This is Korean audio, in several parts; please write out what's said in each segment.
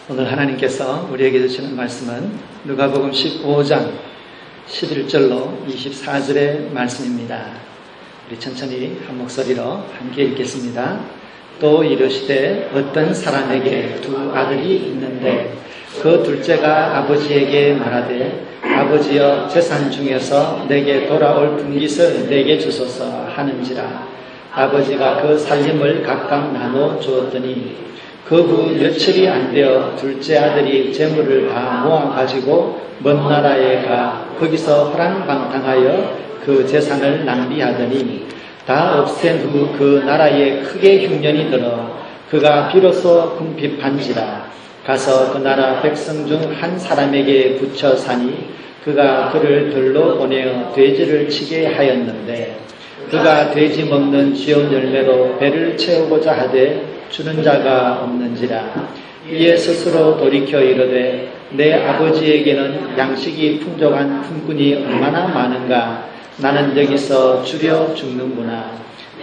오늘 하나님께서 우리에게 주시는 말씀은 누가복음 15장 11절로 24절의 말씀입니다. 우리 천천히 한 목소리로 함께 읽겠습니다. 또 이르시되 어떤 사람에게 두 아들이 있는데 그 둘째가 아버지에게 말하되 아버지여 재산 중에서 내게 돌아올 분깃을 내게 주소서 하는지라. 아버지가 그 살림을 각각 나눠 주었더니 그 후 며칠이 안 되어 둘째 아들이 재물을 다 모아가지고 먼 나라에 가 거기서 허랑방탕하여 그 재산을 낭비하더니 다 없앤 후 그 나라에 크게 흉년이 들어 그가 비로소 궁핍한지라. 가서 그 나라 백성 중 한 사람에게 붙여 사니 그가 그를 들러 보내어 돼지를 치게 하였는데 그가 돼지 먹는 쥐엄 열매로 배를 채우고자 하되 주는 자가 없는지라. 이에 스스로 돌이켜 이르되 내 아버지에게는 양식이 풍족한 품꾼이 얼마나 많은가. 나는 여기서 줄여 죽는구나.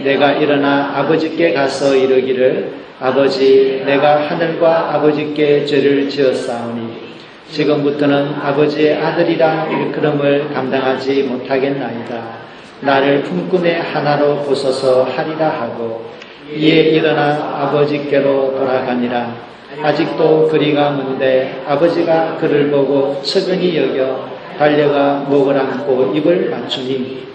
내가 일어나 아버지께 가서 이르기를 아버지, 내가 하늘과 아버지께 죄를 지었사오니 지금부터는 아버지의 아들이라 일컬음을 감당하지 못하겠나이다. 나를 품꾼의 하나로 보소서 하리라 하고 이에 일어나 아버지께로 돌아가니라. 아직도 거리가 먼데 아버지가 그를 보고 측은히 여겨 달려가 목을 안고 입을 맞추니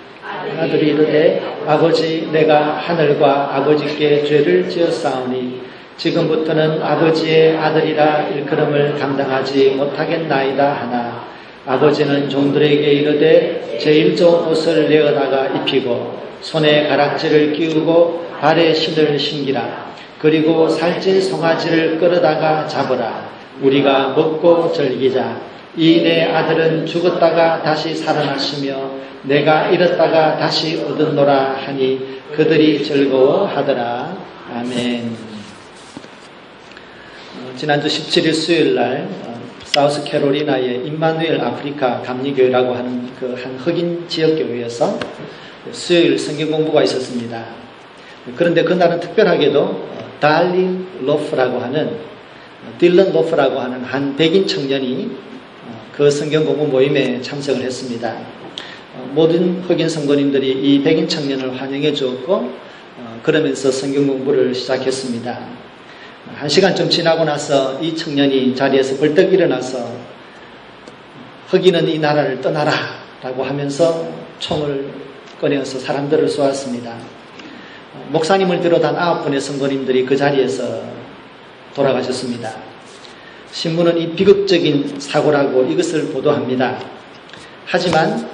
아들이 이르되 아버지, 내가 하늘과 아버지께 죄를 지었사오니 지금부터는 아버지의 아들이라 일컬음을 감당하지 못하겠나이다 하나 아버지는 종들에게 이르되 제일 좋은 옷을 내어다가 입히고 손에 가락지를 끼우고 발에 신을 신기라. 그리고 살찐 송아지를 끌어다가 잡으라. 우리가 먹고 즐기자. 이 내 아들은 죽었다가 다시 살아났으며 내가 잃었다가 다시 얻었노라 하니 그들이 즐거워하더라. 아멘. 지난주 17일 수요일날 사우스캐롤리나의 임마누엘 아프리카 감리교회라고 하는 그 한 흑인 지역교회에서 수요일 성경 공부가 있었습니다. 그런데 그날은 특별하게도 딜런 로프라고 하는 한 백인 청년이 그 성경 공부 모임에 참석을 했습니다. 모든 흑인 성도님들이 이 백인 청년을 환영해 주었고 그러면서 성경 공부를 시작했습니다. 1시간쯤 지나고 나서 이 청년이 자리에서 벌떡 일어나서 흑인은 이 나라를 떠나라 라고 하면서 총을 꺼내어서 사람들을 쏘았습니다. 목사님을 비롯한 9분의 성도님들이 그 자리에서 돌아가셨습니다. 신문은 이 비극적인 사고라고 이것을 보도합니다. 하지만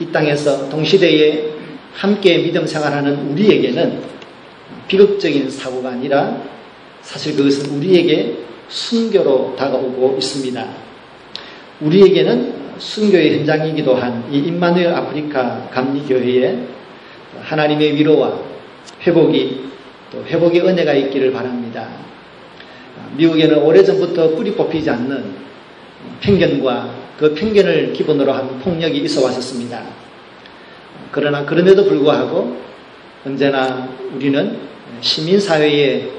이 땅에서 동시대에 함께 믿음 생활하는 우리에게는 비극적인 사고가 아니라 사실 그것은 우리에게 순교로 다가오고 있습니다. 우리에게는 순교의 현장이기도 한 이 임마누엘 아프리카 감리교회에 하나님의 위로와 회복의 은혜가 있기를 바랍니다. 미국에는 오래전부터 뿌리 뽑히지 않는 편견과 그 편견을 기본으로 한 폭력이 있어 왔었습니다. 그러나 그럼에도 불구하고 언제나 우리는 시민사회의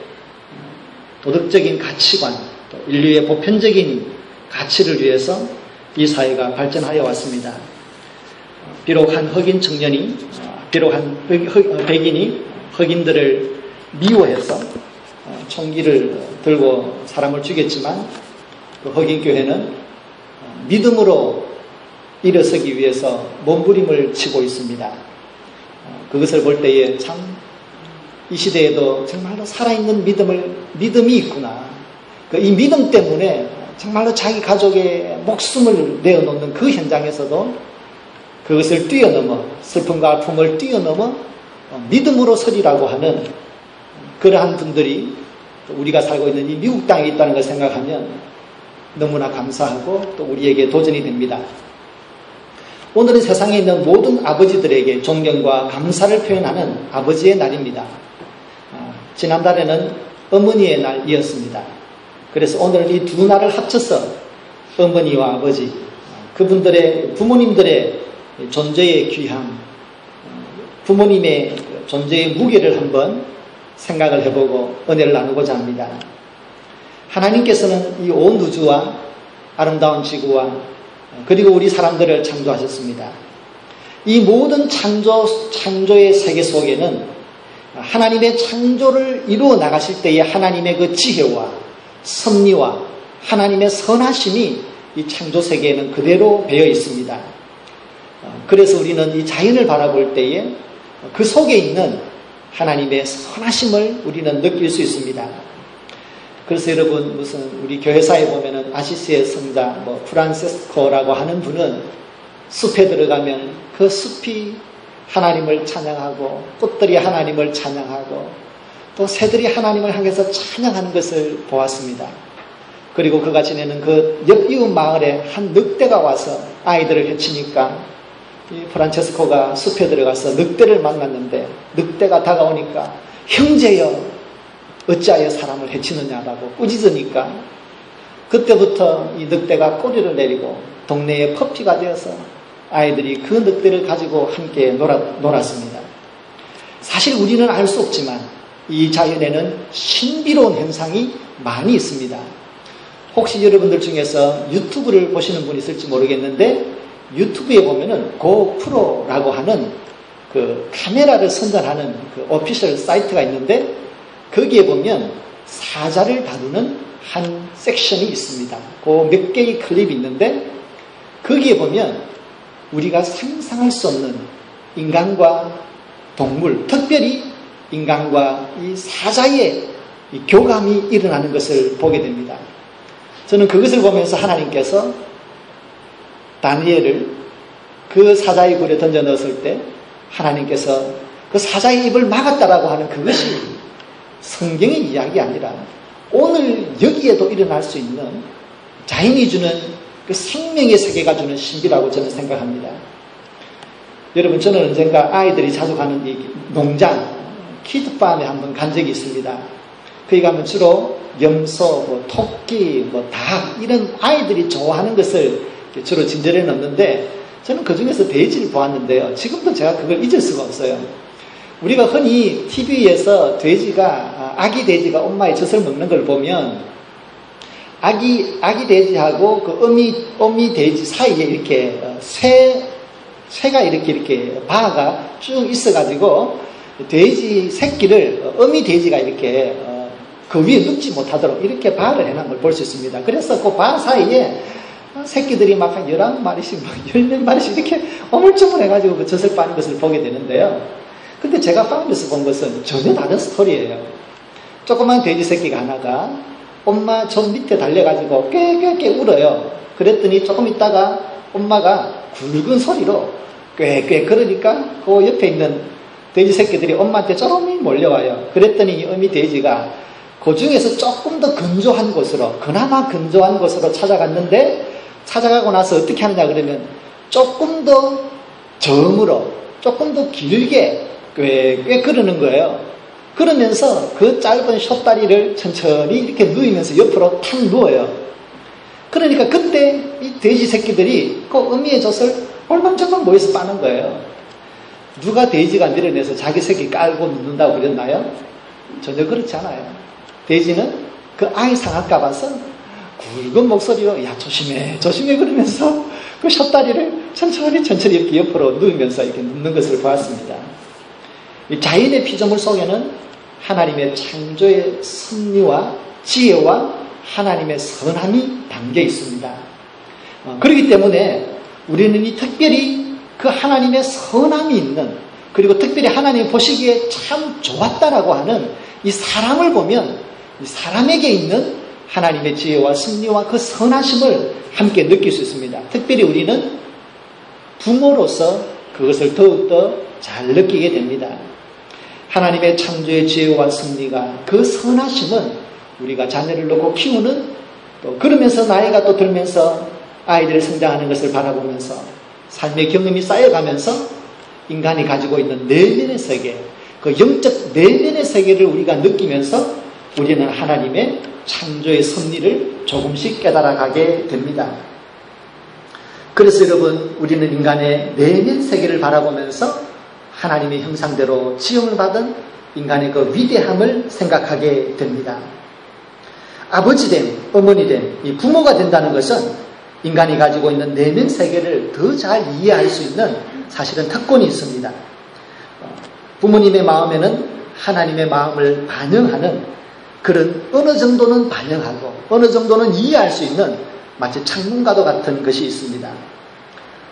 도덕적인 가치관, 또 인류의 보편적인 가치를 위해서 이 사회가 발전하여 왔습니다. 비록 한 흑인 청년이, 비록 한 백인이 흑인들을 미워해서 총기를 들고 사람을 죽였지만 그 흑인 교회는 믿음으로 일어서기 위해서 몸부림을 치고 있습니다. 그것을 볼 때에 참 이 시대에도 정말로 살아있는 믿음이 있구나. 이 믿음 때문에 정말로 자기 가족의 목숨을 내어놓는 그 현장에서도 그것을 뛰어넘어 슬픔과 아픔을 뛰어넘어 믿음으로 서리라고 하는 그러한 분들이 우리가 살고 있는 이 미국 땅에 있다는 걸 생각하면 너무나 감사하고 또 우리에게 도전이 됩니다. 오늘은 세상에 있는 모든 아버지들에게 존경과 감사를 표현하는 아버지의 날입니다. 지난달에는 어머니의 날이었습니다. 그래서 오늘은 이 두 날을 합쳐서 어머니와 아버지, 그분들의 부모님들의 존재의 귀함, 부모님의 존재의 무게를 한번 생각을 해보고 은혜를 나누고자 합니다. 하나님께서는 이 온 우주와 아름다운 지구와 그리고 우리 사람들을 창조하셨습니다. 이 모든 창조의 세계 속에는 하나님의 창조를 이루어 나가실 때의 하나님의 그 지혜와 섭리와 하나님의 선하심이 이 창조 세계에는 그대로 배어 있습니다. 그래서 우리는 이 자연을 바라볼 때에 그 속에 있는 하나님의 선하심을 우리는 느낄 수 있습니다. 그래서 여러분 무슨 우리 교회사에 보면은 아시시의 성자 프란세스코라고 하는 분은 숲에 들어가면 그 숲이 하나님을 찬양하고 꽃들이 하나님을 찬양하고 또 새들이 하나님을 향해서 찬양하는 것을 보았습니다. 그리고 그가 지내는 그 옆이웃 마을에 한 늑대가 와서 아이들을 해치니까 이 프란체스코가 숲에 들어가서 늑대를 만났는데 늑대가 다가오니까 형제여 어찌하여 사람을 해치느냐라고 꾸짖으니까 그때부터 이 늑대가 꼬리를 내리고 동네에 퍼피가 되어서 아이들이 그 늑대를 가지고 함께 놀았습니다. 사실 우리는 알 수 없지만 이 자연에는 신비로운 현상이 많이 있습니다. 혹시 여러분들 중에서 유튜브를 보시는 분이 있을지 모르겠는데 유튜브에 보면은 고프로라고 하는 그 카메라를 선전하는 그 오피셜 사이트가 있는데 거기에 보면 사자를 다루는 한 섹션이 있습니다. 그 몇 개의 클립이 있는데 거기에 보면 우리가 상상할 수 없는 인간과 동물, 특별히 인간과 이 사자의 이 교감이 일어나는 것을 보게 됩니다. 저는 그것을 보면서 하나님께서 다니엘을 그 사자의 굴에 던져 넣었을 때 하나님께서 그 사자의 입을 막았다라고 하는 그것이 성경의 이야기 아니라 오늘 여기에도 일어날 수 있는 자연이 주는 그 생명의 세계가 주는 신비라고 저는 생각합니다. 여러분 저는 언젠가 아이들이 자주 가는 이 농장 키드팜에 한번 간 적이 있습니다. 거기 가면 주로 염소, 토끼, 닭 이런 아이들이 좋아하는 것을 주로 진열해 놓는데 저는 그 중에서 돼지를 보았는데요. 지금도 제가 그걸 잊을 수가 없어요. 우리가 흔히 TV에서 아기 돼지가 엄마의 젖을 먹는 걸 보면 아기 돼지하고 그 어미 돼지 사이에 이렇게 쇠가 이렇게 바가 쭉 있어가지고 돼지 새끼를 어미 돼지가 이렇게 그 위에 눕지 못하도록 이렇게 바를 해놓은 걸 볼 수 있습니다. 그래서 그 바 사이에 새끼들이 막 한 11마리씩, 10몇 마리씩 이렇게 어물쭈물해가지고 그 젖을 빠는 것을 보게 되는데요. 근데 제가 파운드에서 본 것은 전혀 다른 스토리예요. 조그만 돼지 새끼가 하나가 엄마 젖 밑에 달려가지고 꾀꾀꾀 울어요. 그랬더니 조금 있다가 엄마가 굵은 소리로 꾀꾀 그러니까 그 옆에 있는 돼지 새끼들이 엄마한테 쪼르미 몰려와요. 그랬더니 이 어미 돼지가 그 중에서 조금 더 건조한 곳으로, 그나마 건조한 곳으로 찾아갔는데 찾아가고 나서 어떻게 하느냐 그러면 조금 더 저음으로 조금 더 길게 꽤 그러는 거예요. 그러면서 그 짧은 숏다리를 천천히 이렇게 누이면서 옆으로 탁 누워요. 그러니까 그때 이 돼지 새끼들이 그 어미의 젖을 얼망정망 모여서 빠는 거예요. 누가 돼지가 밀어내서 자기 새끼 깔고 눕는다고 그랬나요? 전혀 그렇지 않아요. 돼지는 그 아이 상할까 봐서 굵은 목소리로 야 조심해 그러면서 그 숏다리를 천천히 이렇게 옆으로 누우면서 이렇게 눕는 것을 보았습니다. 이 자연의 피조물 속에는 하나님의 창조의 섭리와 지혜와 하나님의 선함이 담겨 있습니다. 그렇기 때문에 우리는 이 특별히 그 하나님의 선함이 있는, 그리고 특별히 하나님 보시기에 참 좋았다라고 하는 이 사람을 보면 이 사람에게 있는 하나님의 지혜와 섭리와 그 선하심을 함께 느낄 수 있습니다. 특별히 우리는 부모로서 그것을 더욱더 잘 느끼게 됩니다. 하나님의 창조의 지혜와 섭리가, 그 선하심은 우리가 자녀를 놓고 키우는, 또 그러면서 나이가 또 들면서 아이들을 성장하는 것을 바라보면서 삶의 경험이 쌓여가면서 인간이 가지고 있는 내면의 세계, 그 영적 내면의 세계를 우리가 느끼면서 우리는 하나님의 창조의 섭리를 조금씩 깨달아가게 됩니다. 그래서 여러분, 우리는 인간의 내면 세계를 바라보면서 하나님의 형상대로 지음을 받은 인간의 그 위대함을 생각하게 됩니다. 아버지됨, 어머니됨, 이 부모가 된다는 것은 인간이 가지고 있는 내면 세계를 더 잘 이해할 수 있는 사실은 특권이 있습니다. 부모님의 마음에는 하나님의 마음을 반영하는 그런 어느 정도는 반영하고 어느 정도는 이해할 수 있는 마치 창문과도 같은 것이 있습니다.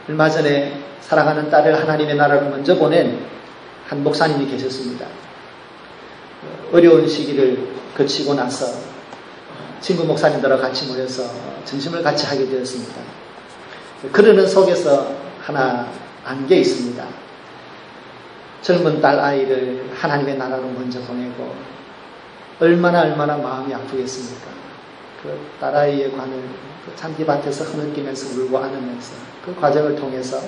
얼마 전에 사랑하는 딸을 하나님의 나라로 먼저 보낸 한 목사님이 계셨습니다. 어려운 시기를 거치고 나서 친구 목사님들과 같이 모여서 점심을 같이 하게 되었습니다. 그러는 속에서 하나 안 게 있습니다. 젊은 딸 아이를 하나님의 나라로 먼저 보내고 얼마나 마음이 아프겠습니까? 그 딸아이의 관을 그 잔디밭에서 흐느끼면서 울고 안으면서 그 과정을 통해서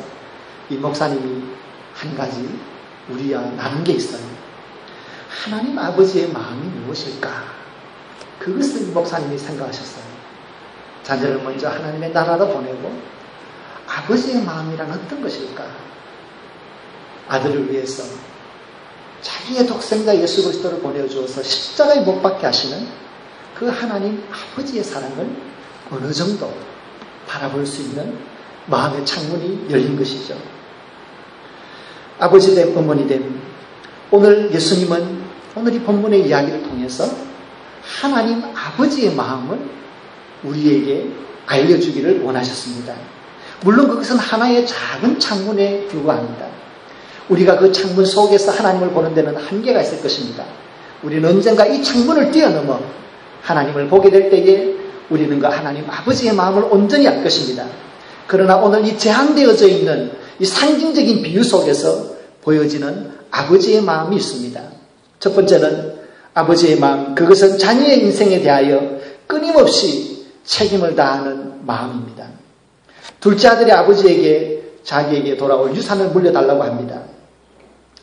이 목사님이 한 가지 우리와 나눈 게 있어요. 하나님 아버지의 마음이 무엇일까? 그것을 이 목사님이 생각하셨어요. 자녀를 먼저 하나님의 나라로 보내고 아버지의 마음이란 어떤 것일까? 아들을 위해서 자기의 독생자 예수 그리스도를 보내주어서 십자가에 못 박게 하시는 그 하나님 아버지의 사랑을 어느 정도 바라볼 수 있는 마음의 창문이 열린 것이죠. 아버지됨, 어머니됨. 오늘 예수님은 오늘 이 본문의 이야기를 통해서 하나님 아버지의 마음을 우리에게 알려주기를 원하셨습니다. 물론 그것은 하나의 작은 창문에 불과합니다. 우리가 그 창문 속에서 하나님을 보는 데는 한계가 있을 것입니다. 우리는 언젠가 이 창문을 뛰어넘어 하나님을 보게 될 때에 우리는 그 하나님 아버지의 마음을 온전히 알 것입니다. 그러나 오늘 이 제한되어져 있는 이 상징적인 비유 속에서 보여지는 아버지의 마음이 있습니다. 첫 번째는 아버지의 마음, 그것은 자녀의 인생에 대하여 끊임없이 책임을 다하는 마음입니다. 둘째 아들이 아버지에게 자기에게 돌아올 유산을 물려달라고 합니다.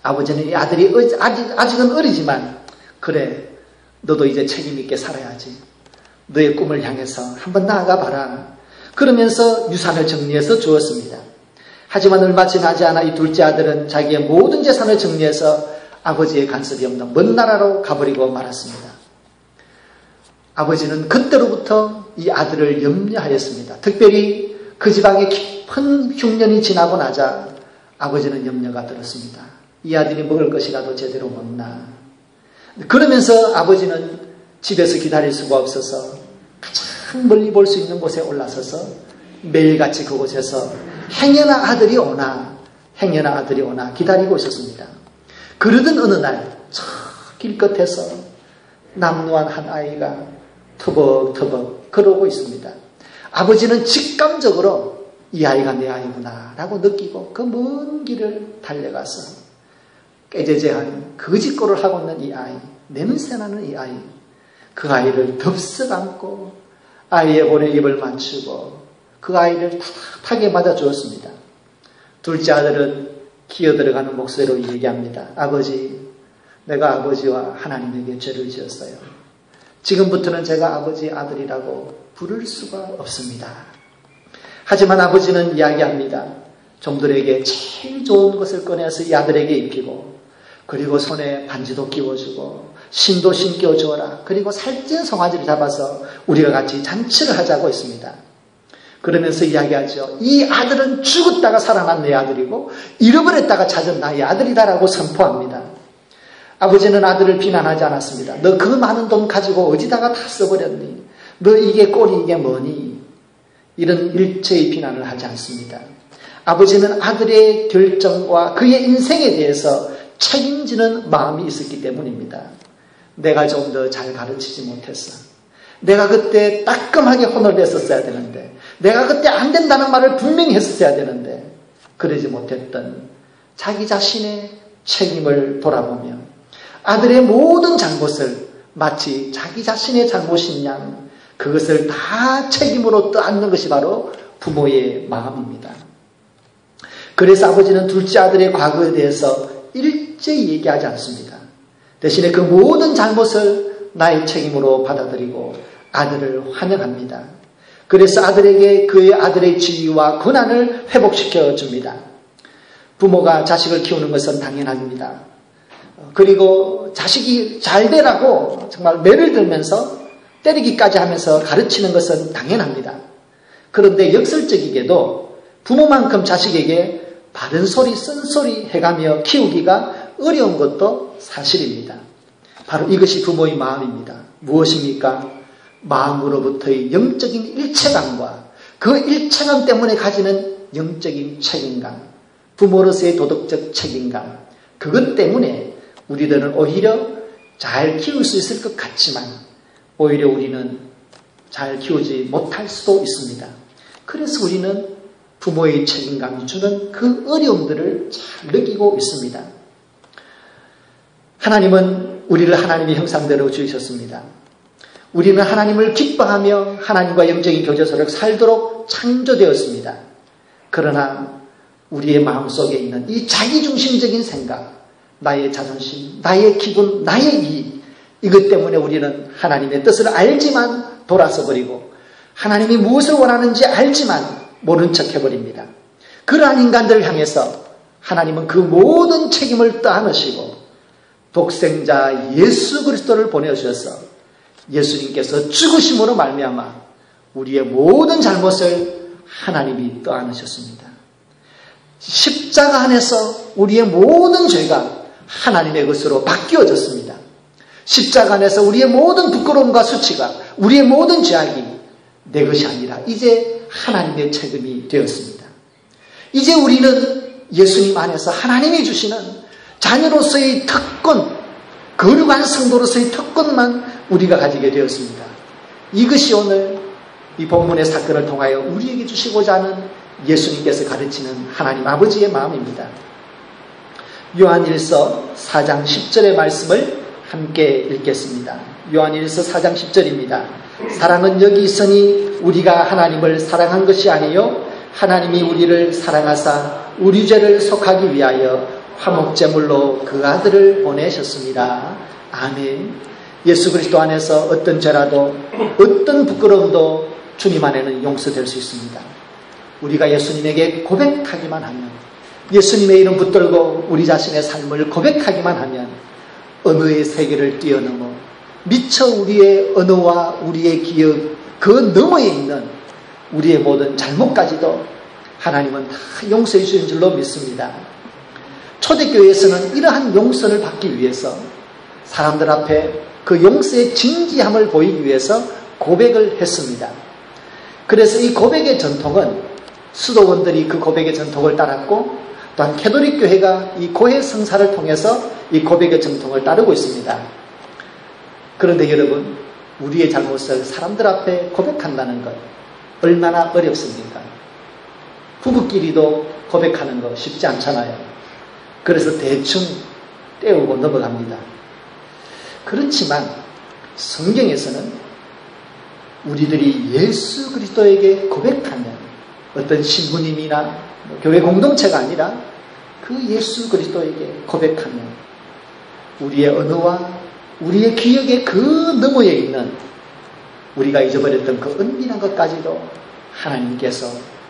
아버지는 이 아들이 아직은 어리지만 그래, 너도 이제 책임 있게 살아야지. 너의 꿈을 향해서 한번 나아가 봐라. 그러면서 유산을 정리해서 주었습니다. 하지만 얼마 지나지 않아 이 둘째 아들은 자기의 모든 재산을 정리해서 아버지의 간섭이 없는 먼 나라로 가버리고 말았습니다. 아버지는 그때로부터 이 아들을 염려하였습니다. 특별히 그 지방에 깊은 흉년이 지나고 나자 아버지는 염려가 들었습니다. 이 아들이 먹을 것이라도 제대로 먹나. 그러면서 아버지는 집에서 기다릴 수가 없어서 가장 멀리 볼 수 있는 곳에 올라서서 매일같이 그곳에서 행여나 아들이 오나 기다리고 있었습니다. 그러던 어느 날 저 길끝에서 남루한 한 아이가 터벅터벅 걸어오고 있습니다. 아버지는 직감적으로 이 아이가 내 아이구나 라고 느끼고 그 먼 길을 달려가서 깨제제한 거짓골을 하고 있는 이 아이, 냄새나는 이 아이, 그 아이를 덥석 안고 아이의 볼에 입을 맞추고 그 아이를 타닥하게 맞아주었습니다. 둘째 아들은 기어들어가는 목소리로 얘기합니다. 아버지, 내가 아버지와 하나님에게 죄를 지었어요. 지금부터는 제가 아버지의 아들이라고 부를 수가 없습니다. 하지만 아버지는 이야기합니다. 종들에게 제일 좋은 것을 꺼내서 이 아들에게 입히고 그리고 손에 반지도 끼워주고 신도 신겨주어라. 그리고 살찐 송아지를 잡아서 우리가 같이 잔치를 하자고 했습니다. 그러면서 이야기하죠. 이 아들은 죽었다가 살아난 내 아들이고 잃어버렸다가 찾은 나의 아들이다라고 선포합니다. 아버지는 아들을 비난하지 않았습니다. 너 그 많은 돈 가지고 어디다가 다 써버렸니? 너 이게 꼴이 이게 뭐니? 이런 일체의 비난을 하지 않습니다. 아버지는 아들의 결정과 그의 인생에 대해서 책임지는 마음이 있었기 때문입니다. 내가 좀 더 잘 가르치지 못했어. 내가 그때 따끔하게 혼을 냈었어야 되는데, 내가 그때 안 된다는 말을 분명히 했었어야 되는데 그러지 못했던 자기 자신의 책임을 돌아보며 아들의 모든 잘못을 마치 자기 자신의 잘못인 양 그것을 다 책임으로 떠안는 것이 바로 부모의 마음입니다. 그래서 아버지는 둘째 아들의 과거에 대해서 일제히 얘기하지 않습니다. 대신에 그 모든 잘못을 나의 책임으로 받아들이고 아들을 환영합니다. 그래서 아들에게 그의 아들의 지위와 권한을 회복시켜 줍니다. 부모가 자식을 키우는 것은 당연합니다. 그리고 자식이 잘 되라고 정말 매를 들면서 때리기까지 하면서 가르치는 것은 당연합니다. 그런데 역설적이게도 부모만큼 자식에게 바른 소리, 쓴소리 해가며 키우기가 어려운 것도 사실입니다. 바로 이것이 부모의 마음입니다. 무엇입니까? 마음으로부터의 영적인 일체감과 그 일체감 때문에 가지는 영적인 책임감, 부모로서의 도덕적 책임감, 그것 때문에 우리들은 오히려 잘 키울 수 있을 것 같지만 오히려 우리는 잘 키우지 못할 수도 있습니다. 그래서 우리는 부모의 책임감이 주는 그 어려움들을 잘 느끼고 있습니다. 하나님은 우리를 하나님의 형상대로 지으셨습니다. 우리는 하나님을 기뻐하며 하나님과 영적인 교제소를 살도록 창조되었습니다. 그러나 우리의 마음속에 있는 이 자기중심적인 생각, 나의 자존심, 나의 기분, 나의 이익, 이것 때문에 우리는 하나님의 뜻을 알지만 돌아서 버리고 하나님이 무엇을 원하는지 알지만 모른 척 해버립니다. 그러한 인간들을 향해서 하나님은 그 모든 책임을 떠안으시고 독생자 예수 그리스도를 보내주셔서 예수님께서 죽으심으로 말미암아 우리의 모든 잘못을 하나님이 떠안으셨습니다. 십자가 안에서 우리의 모든 죄가 하나님의 것으로 바뀌어졌습니다. 십자가 안에서 우리의 모든 부끄러움과 수치가, 우리의 모든 죄악이 내 것이 아니라 이제 하나님의 책임이 되었습니다. 이제 우리는 예수님 안에서 하나님이 주시는 자녀로서의 특권, 거룩한 성도로서의 특권만 우리가 가지게 되었습니다. 이것이 오늘 이 본문의 사건을 통하여 우리에게 주시고자 하는 예수님께서 가르치는 하나님 아버지의 마음입니다. 요한일서 4장 10절의 말씀을 함께 읽겠습니다. 요한일서 4장 10절입니다. 사랑은 여기 있으니 우리가 하나님을 사랑한 것이 아니요 하나님이 우리를 사랑하사 우리 죄를 속하기 위하여 화목제물로 그 아들을 보내셨습니다. 아멘. 예수 그리스도 안에서 어떤 죄라도 어떤 부끄러움도 주님 안에는 용서될 수 있습니다. 우리가 예수님에게 고백하기만 하면, 예수님의 이름 붙들고 우리 자신의 삶을 고백하기만 하면 언어의 세계를 뛰어넘어 미처 우리의 언어와 우리의 기억 그 너머에 있는 우리의 모든 잘못까지도 하나님은 다 용서해 주신 줄로 믿습니다. 초대교회에서는 이러한 용서를 받기 위해서 사람들 앞에 그 용서의 진지함을 보이기 위해서 고백을 했습니다. 그래서 이 고백의 전통은 수도원들이 그 고백의 전통을 따랐고 또한 캐톨릭 교회가 이 고해 성사를 통해서 이 고백의 전통을 따르고 있습니다. 그런데 여러분, 우리의 잘못을 사람들 앞에 고백한다는 것 얼마나 어렵습니까? 부부끼리도 고백하는 거 쉽지 않잖아요. 그래서 대충 떼우고 넘어갑니다. 그렇지만 성경에서는 우리들이 예수 그리스도에게 고백하면 어떤 신부님이나 교회 공동체가 아니라 그 예수 그리스도에게 고백하면 우리의 언어와 우리의 기억의 그 너머에 있는 우리가 잊어버렸던 그 은밀한 것까지도 하나님께서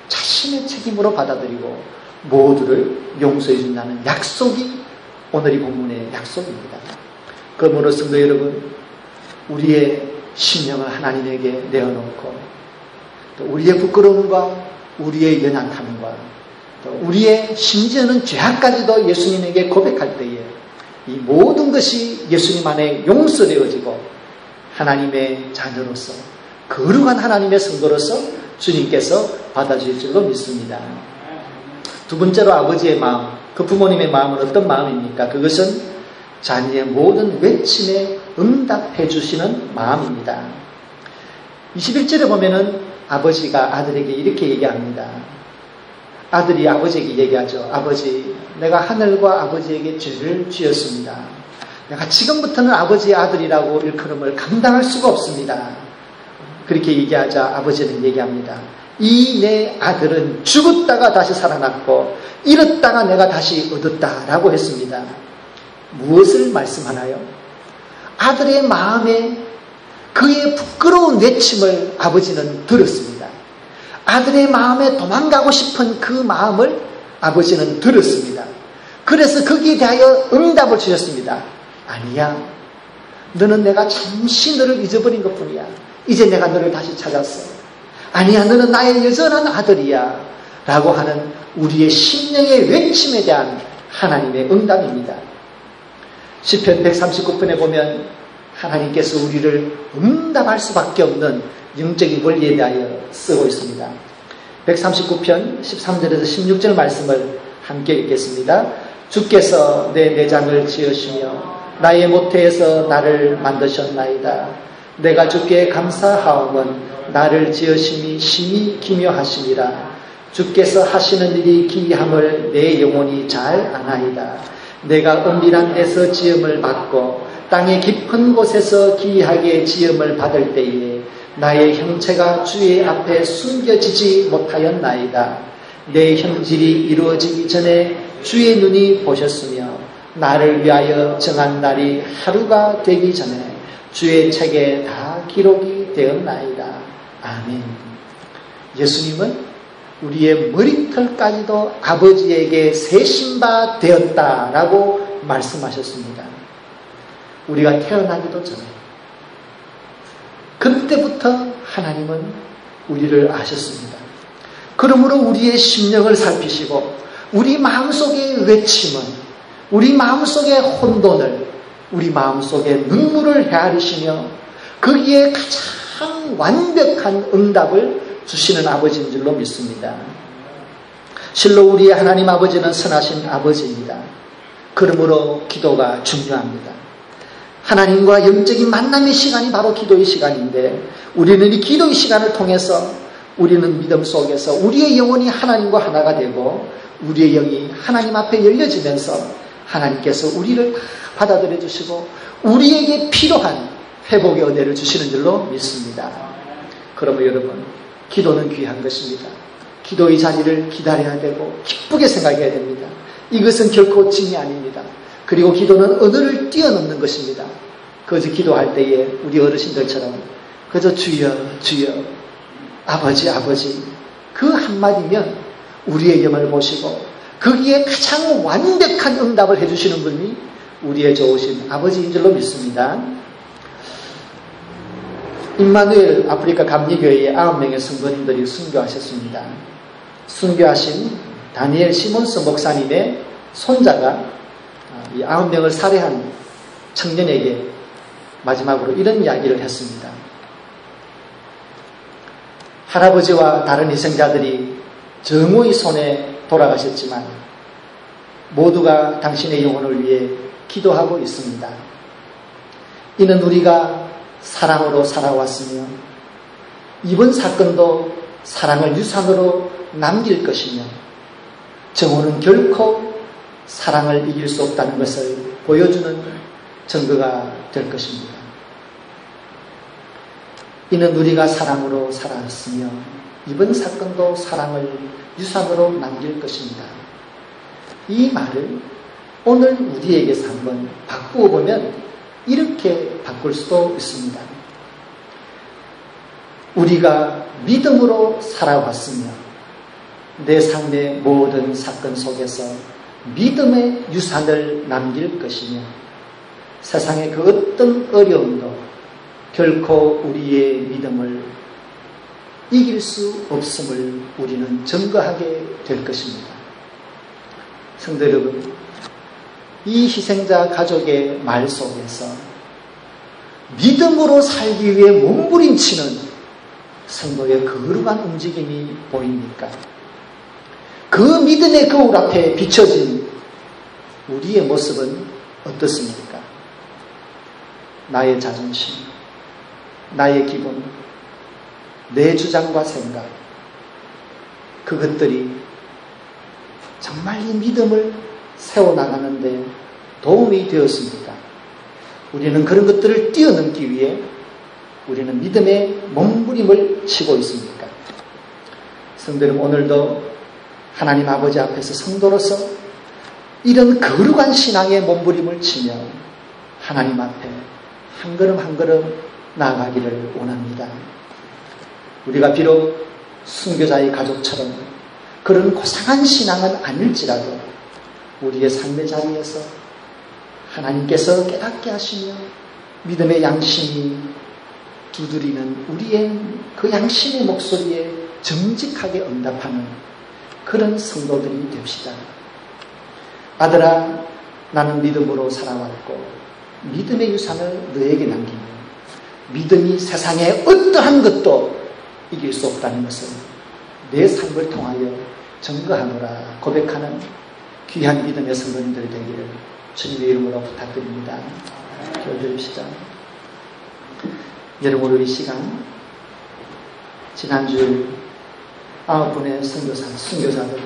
자신의 책임으로 받아들이고 모두를 용서해 준다는 약속이 오늘 이 본문의 약속입니다. 그러므로 성도 여러분, 우리의 심령을 하나님에게 내어놓고 또 우리의 부끄러움과 우리의 연약함과 또 우리의 심지어는 죄악까지도 예수님에게 고백할 때에 이 모든 것이 예수님 안에 용서되어지고 하나님의 자녀로서 거룩한 하나님의 성도로서 주님께서 받아주실 줄로 믿습니다. 두 번째로 아버지의 마음, 그 부모님의 마음은 어떤 마음입니까? 그것은 자녀의 모든 외침에 응답해 주시는 마음입니다. 21절에 보면은 아버지가 아들에게 이렇게 얘기합니다. 아들이 아버지에게 얘기하죠. 아버지, 내가 하늘과 아버지에게 죄를 지었습니다. 내가 지금부터는 아버지의 아들이라고 일컬음을 감당할 수가 없습니다. 그렇게 얘기하자 아버지는 얘기합니다. 이 내 아들은 죽었다가 다시 살아났고 잃었다가 내가 다시 얻었다라고 했습니다. 무엇을 말씀하나요? 아들의 마음에 그의 부끄러운 외침을 아버지는 들었습니다. 아들의 마음에 도망가고 싶은 그 마음을 아버지는 들었습니다. 그래서 거기에 대하여 응답을 주셨습니다. 아니야, 너는 내가 잠시 너를 잊어버린 것뿐이야. 이제 내가 너를 다시 찾았어. 아니야, 너는 나의 여전한 아들이야. 라고 하는 우리의 심령의 외침에 대한 하나님의 응답입니다. 시편 139편에 보면 하나님께서 우리를 응답할 수밖에 없는 영적인 원리에 대하여 쓰고 있습니다. 139편 13절에서 16절 말씀을 함께 읽겠습니다. 주께서 내 내장을 지으시며 나의 모태에서 나를 만드셨나이다. 내가 주께 감사하오면 나를 지으심이 심히 기묘하심이라. 주께서 하시는 일이 기이함을 내 영혼이 잘 아나이다. 내가 은밀한 데서 지음을 받고 땅의 깊은 곳에서 기이하게 지음을 받을 때에 나의 형체가 주의 앞에 숨겨지지 못하였나이다. 내 형질이 이루어지기 전에 주의 눈이 보셨으며 나를 위하여 정한 날이 하루가 되기 전에 주의 책에 다 기록이 되었나이다. 아멘. 예수님은 우리의 머리털까지도 아버지에게 세신 바 되었다라고 말씀하셨습니다. 우리가 태어나기도 전에 그때부터 하나님은 우리를 아셨습니다. 그러므로 우리의 심령을 살피시고 우리 마음속의 외침은, 우리 마음속의 혼돈을, 우리 마음속의 눈물을 헤아리시며 거기에 가장 완벽한 응답을 주시는 아버지인 줄로 믿습니다. 실로 우리의 하나님 아버지는 선하신 아버지입니다. 그러므로 기도가 중요합니다. 하나님과 영적인 만남의 시간이 바로 기도의 시간인데 우리는 이 기도의 시간을 통해서 우리는 믿음 속에서 우리의 영혼이 하나님과 하나가 되고 우리의 영이 하나님 앞에 열려지면서 하나님께서 우리를 받아들여 주시고 우리에게 필요한 회복의 은혜를 주시는 줄로 믿습니다. 그러면 여러분, 기도는 귀한 것입니다. 기도의 자리를 기다려야 되고 기쁘게 생각해야 됩니다. 이것은 결코 짐이 아닙니다. 그리고 기도는 언어를 뛰어넘는 것입니다. 그저 기도할 때에 우리 어르신들처럼 그저 주여 주여 아버지 아버지 그 한마디면 우리의 영을 보시고 거기에 가장 완벽한 응답을 해주시는 분이 우리의 좋으신 아버지인 줄로 믿습니다. 임마누엘 아프리카 감리교회에 9명의 성도님들이 순교하셨습니다. 순교하신 다니엘 시몬스 목사님의 손자가 이 9명을 살해한 청년에게 마지막으로 이런 이야기를 했습니다. 할아버지와 다른 희생자들이 정오의 손에 돌아가셨지만 모두가 당신의 영혼을 위해 기도하고 있습니다. 이는 우리가 사랑으로 살아왔으며 이번 사건도 사랑을 유산으로 남길 것이며 정오는 결코 사랑을 이길 수 없다는 것을 보여주는 증거가 될 것입니다. 이는 우리가 사랑으로 살아왔으며 이번 사건도 사랑을 유산으로 남길 것입니다. 이 말을 오늘 우리에게서 한번 바꾸어 보면 이렇게 바꿀 수도 있습니다. 우리가 믿음으로 살아왔으며 내 삶의 모든 사건 속에서 믿음의 유산을 남길 것이며 세상의 그 어떤 어려움도 결코 우리의 믿음을 이길 수 없음을 우리는 증거하게 될 것입니다. 성도 여러분, 이 희생자 가족의 말 속에서 믿음으로 살기 위해 몸부림치는 성도의 거룩한 움직임이 보입니까? 그 믿음의 거울 앞에 비춰진 우리의 모습은 어떻습니까? 나의 자존심, 나의 기분, 내 주장과 생각, 그것들이 정말 이 믿음을 세워나가는데 도움이 되었습니까? 우리는 그런 것들을 뛰어넘기 위해 우리는 믿음의 몸부림을 치고 있습니까? 성도 여러분, 오늘도 하나님 아버지 앞에서 성도로서 이런 거룩한 신앙의 몸부림을 치며 하나님 앞에 한 걸음 한 걸음 나아가기를 원합니다. 우리가 비록 순교자의 가족처럼 그런 고상한 신앙은 아닐지라도 우리의 삶의 자리에서 하나님께서 깨닫게 하시며 믿음의 양심이 두드리는 우리의 그 양심의 목소리에 정직하게 응답하는 그런 성도들이 됩시다. 아들아, 나는 믿음으로 살아왔고 믿음의 유산을 너에게 남기니 믿음이 세상의 어떠한 것도 이길 수 없다는 것을 내 삶을 통하여 증거하노라 고백하는 귀한 믿음의 성도님들 되기를 주님의 이름으로 부탁드립니다. 기도드립시다. 여러분, 우리 이 시간 지난주 9분의 선교사들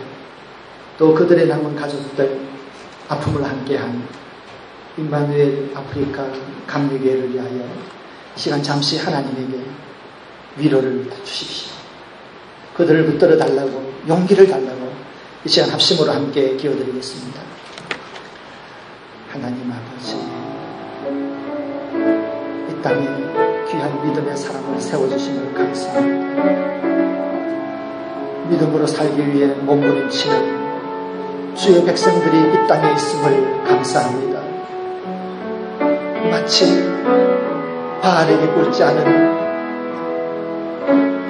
또 그들의 남은 가족들 아픔을 함께한 임마누엘 아프리카 감리교회를 위하여 이 시간 잠시 하나님에게 위로를 주십시오. 그들을 붙들어 달라고 용기를 달라고 이 시간 합심으로 함께 기도드리겠습니다. 하나님 아버지, 이 땅에 귀한 믿음의 사람을 세워주심을 감사합니다. 믿음으로 살기 위해 몸부림치는 주의 백성들이 이 땅에 있음을 감사합니다. 마치 바알에게 꿇지 않은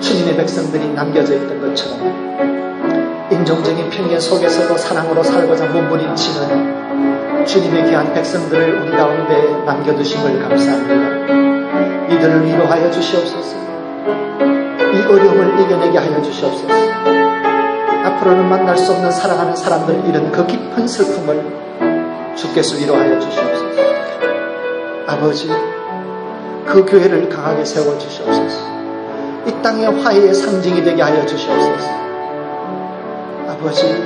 주님의 백성들이 남겨져 있던 것처럼 인종적인 편견 속에서도 사랑으로 살고자 몸부림치는 주님의 귀한 백성들을 우리 가운데 남겨두심을 감사합니다. 이들을 위로하여 주시옵소서. 이 어려움을 이겨내게 하여 주시옵소서. 앞으로는 만날 수 없는 사랑하는 사람들 잃은 그 깊은 슬픔을 주께서 위로하여 주시옵소서. 아버지, 그 교회를 강하게 세워주시옵소서. 이 땅의 화해의 상징이 되게 하여 주시옵소서. 아버지,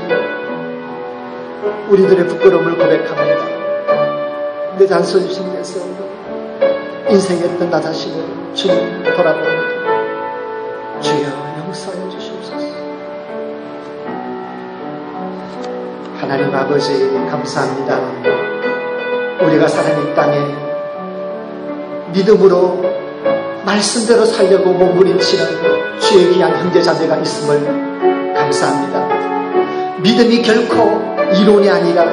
우리들의 부끄러움을 고백합니다. 내 잔소리 중에서 인생에 있던 나 자신을 주님 돌아봅니다. 주여 용서하여 주시옵소서. 하나님 아버지, 감사합니다. 우리가 사는 이 땅에 믿음으로 말씀대로 살려고 몸부림치는 주의 귀한 형제자매가 있음을 감사합니다. 믿음이 결코 이론이 아니라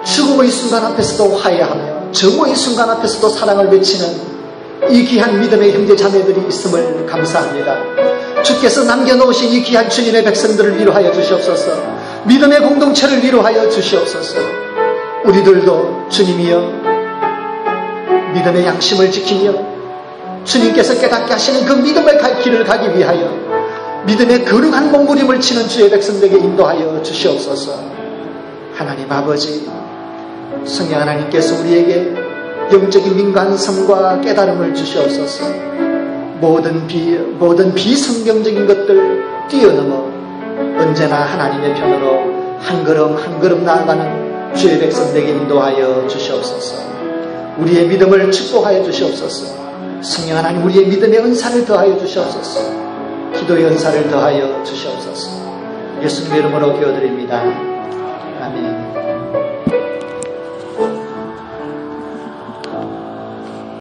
죽음의 순간 앞에서도 화해하며 정오의 순간 앞에서도 사랑을 외치는 이 귀한 믿음의 형제자매들이 있음을 감사합니다. 주께서 남겨놓으신 이 귀한 주님의 백성들을 위로하여 주시옵소서. 믿음의 공동체를 위로하여 주시옵소서. 우리들도 주님이여 믿음의 양심을 지키며 주님께서 깨닫게 하시는 그 믿음의 길을 가기 위하여 믿음의 거룩한 몸부림을 치는 주의 백성들에게 인도하여 주시옵소서. 하나님 아버지, 성령 하나님께서 우리에게 영적인 민감성과 깨달음을 주시옵소서. 모든 비성경적인 것들 뛰어넘어 언제나 하나님의 편으로 한 걸음 한 걸음 나아가는 주의 백성들에게 인도하여 주시옵소서. 우리의 믿음을 축복하여 주시옵소서. 성령 하나님, 우리의 믿음의 은사를 더하여 주시옵소서. 기도의 은사를 더하여 주시옵소서. 예수님의 이름으로 기도드립니다. 아멘.